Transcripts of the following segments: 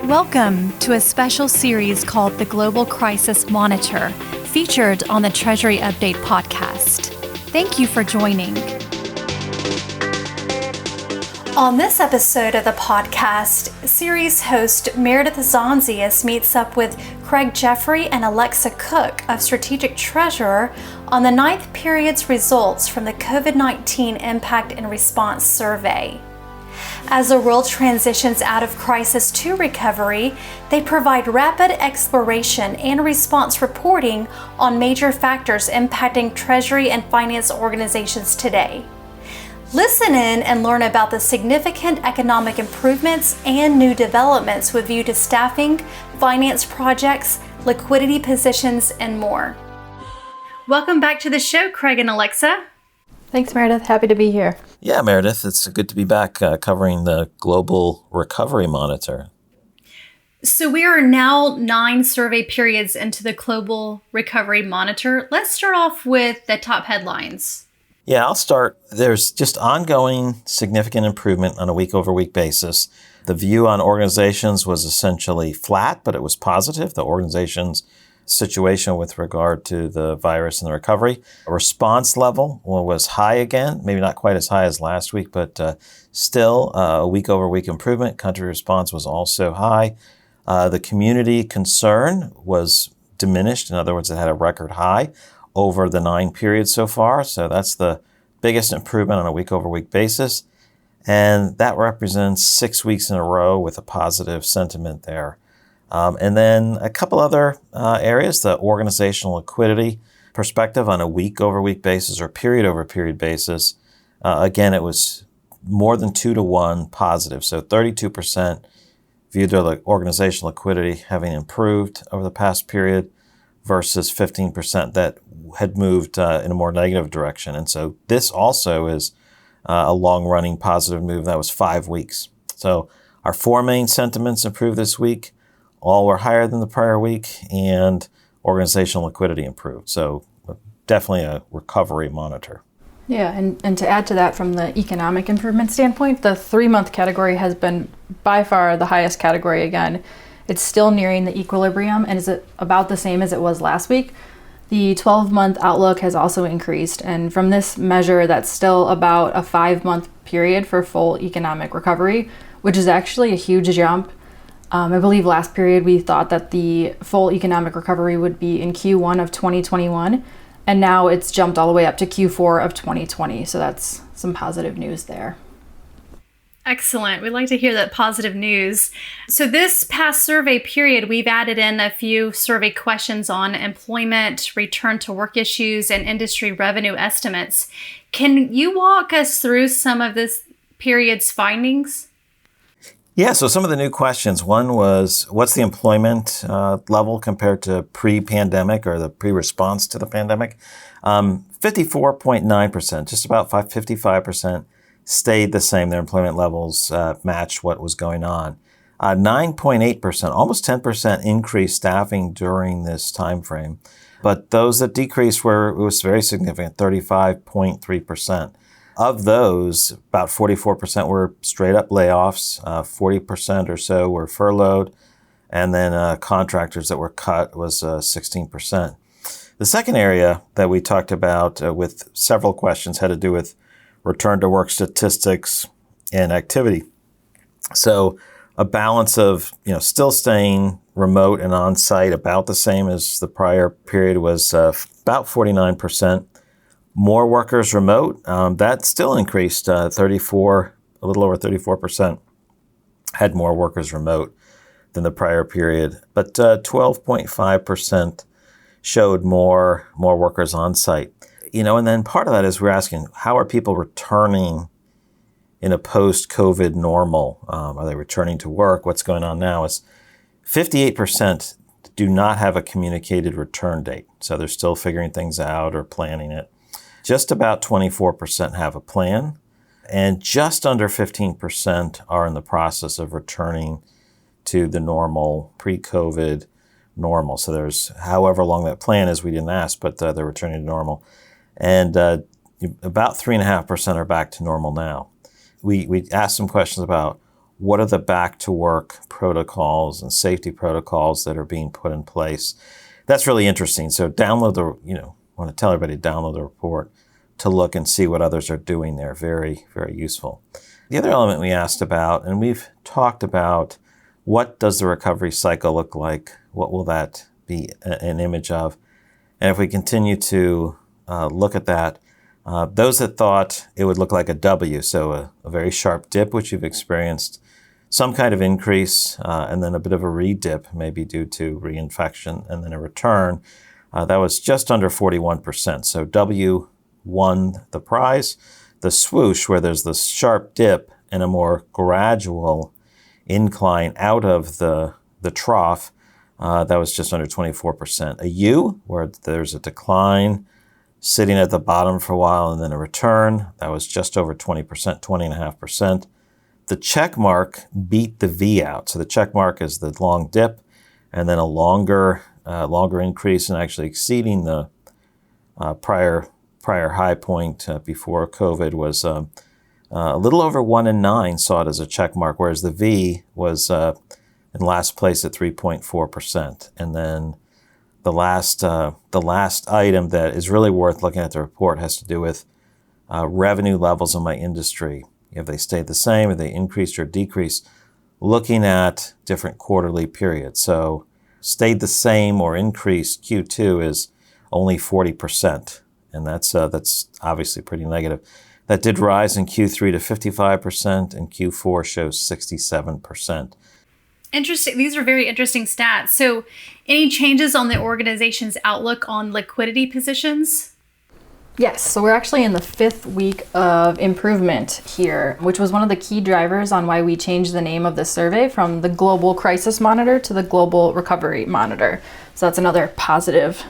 Welcome to a special series called The Global Crisis Monitor, featured on the Treasury Update podcast. Thank you for joining. On this episode of the podcast, series host Meredith Zonsius meets up with Craig Jeffery and Alexa Cook of Strategic Treasurer on the 9th period's results from the COVID-19 Impact and Response Survey. As the world transitions out of crisis to recovery, they provide rapid exploration and response reporting on major factors impacting Treasury and finance organizations today. Listen in and learn about the significant economic improvements and new developments with view to staffing, finance projects, liquidity positions, and more. Welcome back to the show, Craig and Alexa. Thanks, Meredith. Happy to be here. Yeah, Meredith, it's good to be back covering the Global Recovery Monitor. So we are now 9 survey periods into the Global Recovery Monitor. Let's start off with the top headlines. Yeah, I'll start. There's just ongoing significant improvement on a week-over-week basis. The view on organizations was essentially flat, but it was positive. The organization's situation with regard to the virus and the recovery. A response level was high again, maybe not quite as high as last week, but still a week-over-week improvement. Country response was also high. The community concern was diminished. In other words, it had a record high over the 9 periods so far. So that's the biggest improvement on a week-over-week basis. And that represents 6 weeks in a row with a positive sentiment there. And then a couple other areas, the organizational liquidity perspective on a week-over-week basis or period-over-period basis. Again, it was more than 2-to-1 positive. So 32% viewed their organizational liquidity having improved over the past period versus 15% that had moved in a more negative direction. And so this also is a long-running positive move. That was 5 weeks. So our 4 main sentiments improved this week. All were higher than the prior week, and organizational liquidity improved. So definitely a recovery monitor. Yeah, and to add to that from the economic improvement standpoint, the 3-month category has been by far the highest category again. It's still nearing the equilibrium and is about the same as it was last week. The 12-month outlook has also increased, and from this measure, that's still about a 5-month period for full economic recovery, which is actually a huge jump. I believe last period we thought that the full economic recovery would be in Q1 of 2021, and now it's jumped all the way up to Q4 of 2020. So that's some positive news there. Excellent. We'd like to hear that positive news. So this past survey period, we've added in a few survey questions on employment, return to work issues, and industry revenue estimates. Can you walk us through some of this period's findings? Yeah, so some of the new questions. One was, what's the employment level compared to pre-pandemic or the pre-response to the pandemic? 54.9%, just about 55%, stayed the same. Their employment levels matched what was going on. 9.8%, almost 10% increased staffing during this time frame. But those that decreased it was very significant, 35.3%. Of those, about 44% were straight up layoffs, 40% or so were furloughed, and then contractors that were cut was 16%. The second area that we talked about with several questions had to do with return to work statistics and activity. So a balance of still staying remote and on site about the same as the prior period was about 49%. More workers remote, that still increased, a little over 34% had more workers remote than the prior period, but 12.5% showed more workers on site. And then part of that is we're asking, how are people returning in a post-COVID normal? Are they returning to work? What's going on now is 58% do not have a communicated return date. So they're still figuring things out or planning it. Just about 24% have a plan, and just under 15% are in the process of returning to the normal, pre-COVID normal. So there's however long that plan is, we didn't ask, but they're returning to normal. And about 3.5% are back to normal now. We asked some questions about what are the back to work protocols and safety protocols that are being put in place. That's really interesting. So I want to tell everybody to download the report to look and see what others are doing there. Very, very useful. The other element we asked about, and we've talked about, what does the recovery cycle look like? What will that be an image of? And if we continue to look at that, those that thought it would look like a W, so a very sharp dip, which you've experienced, some kind of increase, and then a bit of a re-dip, maybe due to reinfection, and then a return, that was just under 41%. So W won the prize. The swoosh, where there's this sharp dip and a more gradual incline out of the trough, that was just under 24%. A U, where there's a decline sitting at the bottom for a while and then a return, that was just over 20%, 20.5%. The check mark beat the V out. So the check mark is the long dip and then a longer increase, and actually exceeding the prior high point before COVID was a little over 1 in 9 saw it as a check mark, whereas the V was in last place at 3.4%. And then the last item that is really worth looking at the report has to do with revenue levels in my industry. Have they stayed the same? Have they increased or decreased? Looking at different quarterly periods. So stayed the same or increased, Q2 is only 40%. And that's obviously pretty negative. That did rise in Q3 to 55%, and Q4 shows 67%. Interesting. These are very interesting stats. So any changes on the organization's outlook on liquidity positions? Yes, so we're actually in the 5th week of improvement here, which was one of the key drivers on why we changed the name of the survey from the Global Crisis Monitor to the Global Recovery Monitor. So that's another positive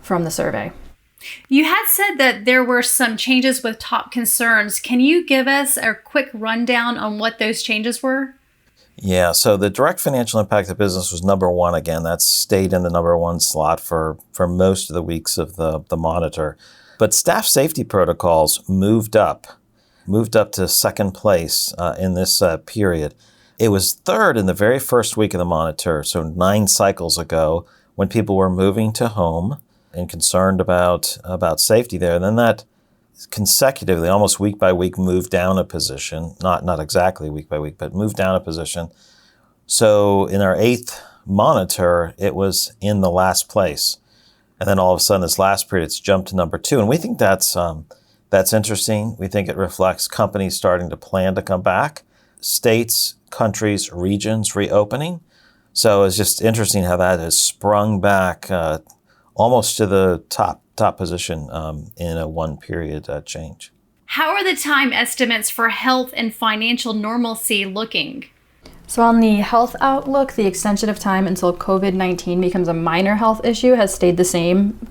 from the survey. You had said that there were some changes with top concerns. Can you give us a quick rundown on what those changes were? Yeah, so the direct financial impact of business was number 1 again. That's stayed in the number 1 slot for most of the weeks of the monitor. But staff safety protocols moved up to second place in this period. It was third in the very first week of the monitor, so 9 cycles ago, when people were moving to home and concerned about safety there. And then that consecutively, almost week by week, moved down a position, not exactly week by week, but moved down a position. So in our 8th monitor, it was in the last place. And then all of a sudden, this last period, it's jumped to number 2. And we think that's interesting. We think it reflects companies starting to plan to come back, states, countries, regions reopening. So it's just interesting how that has sprung back almost to the top position in a 1 period change. How are the time estimates for health and financial normalcy looking? So on the health outlook, the extension of time until COVID-19 becomes a minor health issue has stayed the same,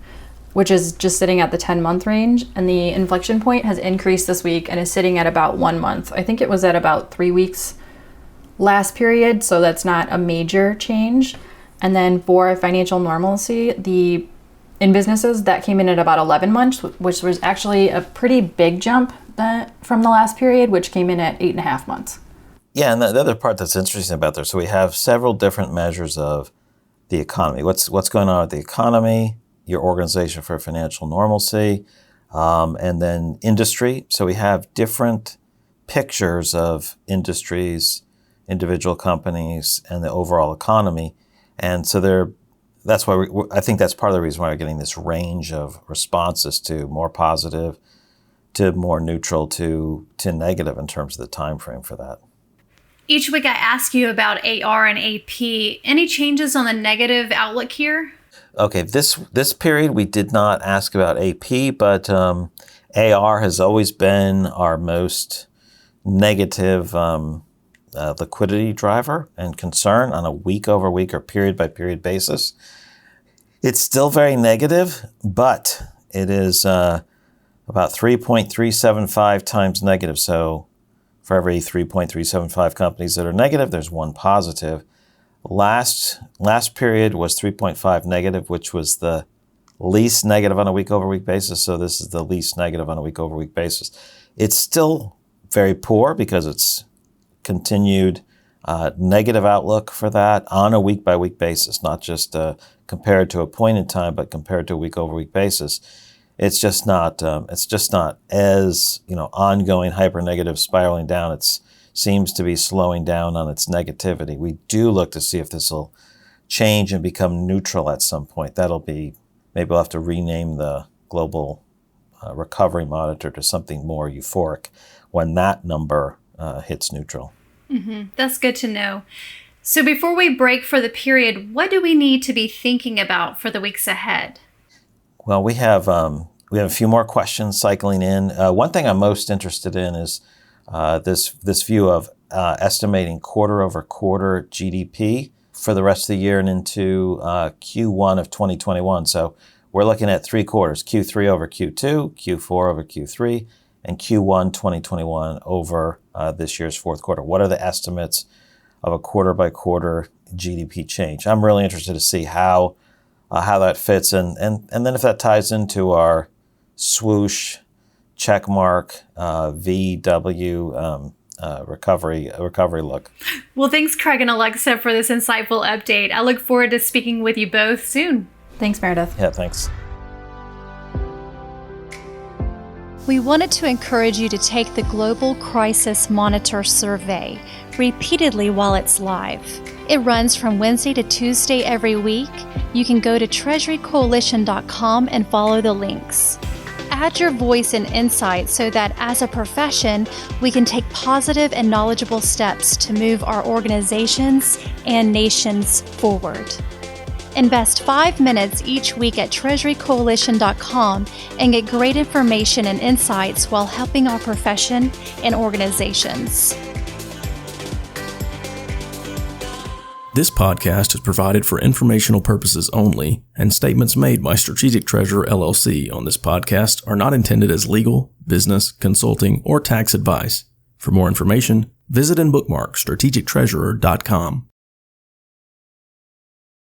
which is just sitting at the 10-month range. And the inflection point has increased this week and is sitting at about 1 month. I think it was at about 3 weeks last period, so that's not a major change. And then for financial normalcy, in businesses, that came in at about 11 months, which was actually a pretty big jump from the last period, which came in at 8.5 months. Yeah, and the other part that's interesting about this, so we have several different measures of the economy. What's going on with the economy, your organization for financial normalcy, and then industry. So we have different pictures of industries, individual companies, and the overall economy. And so that's why I think that's part of the reason why we're getting this range of responses, to more positive, to more neutral, to negative in terms of the time frame for that. Each week I ask you about AR and AP. Any changes on the negative outlook here? Okay, this period we did not ask about AP, but AR has always been our most negative liquidity driver and concern on a week-over-week or period-by-period basis. It's still very negative, but it is about 3.375 times negative. So for every 3.375 companies that are negative, there's 1 positive. Last period was 3.5 negative, which was the least negative on a week-over-week basis. So this is the least negative on a week-over-week basis. It's still very poor because it's continued negative outlook for that on a week-by-week basis, not just compared to a point in time, but compared to a week-over-week basis. It's just not as, ongoing hyper-negative spiraling down. It seems to be slowing down on its negativity. We do look to see if this will change and become neutral at some point. Maybe we'll have to rename the global recovery monitor to something more euphoric when that number hits neutral. Mm-hmm. That's good to know. So before we break for the period, what do we need to be thinking about for the weeks ahead? Well, we have a few more questions cycling in. One thing I'm most interested in is this view of estimating quarter-over-quarter GDP for the rest of the year and into Q1 of 2021. So we're looking at 3 quarters, Q3 over Q2, Q4 over Q3, and Q1 2021 over this year's fourth quarter. What are the estimates of a quarter-by-quarter GDP change? I'm really interested to see how that fits, and then if that ties into our swoosh, checkmark, VW recovery look. Well, thanks, Craig and Alexa, for this insightful update. I look forward to speaking with you both soon. Thanks, Meredith. Yeah, thanks. We wanted to encourage you to take the Global Crisis Monitor survey repeatedly while it's live. It runs from Wednesday to Tuesday every week. You can go to treasurycoalition.com and follow the links. Add your voice and insight so that as a profession, we can take positive and knowledgeable steps to move our organizations and nations forward. Invest 5 minutes each week at treasurycoalition.com and get great information and insights while helping our profession and organizations. This podcast is provided for informational purposes only, and statements made by Strategic Treasurer LLC on this podcast are not intended as legal, business, consulting, or tax advice. For more information, visit and bookmark strategictreasurer.com.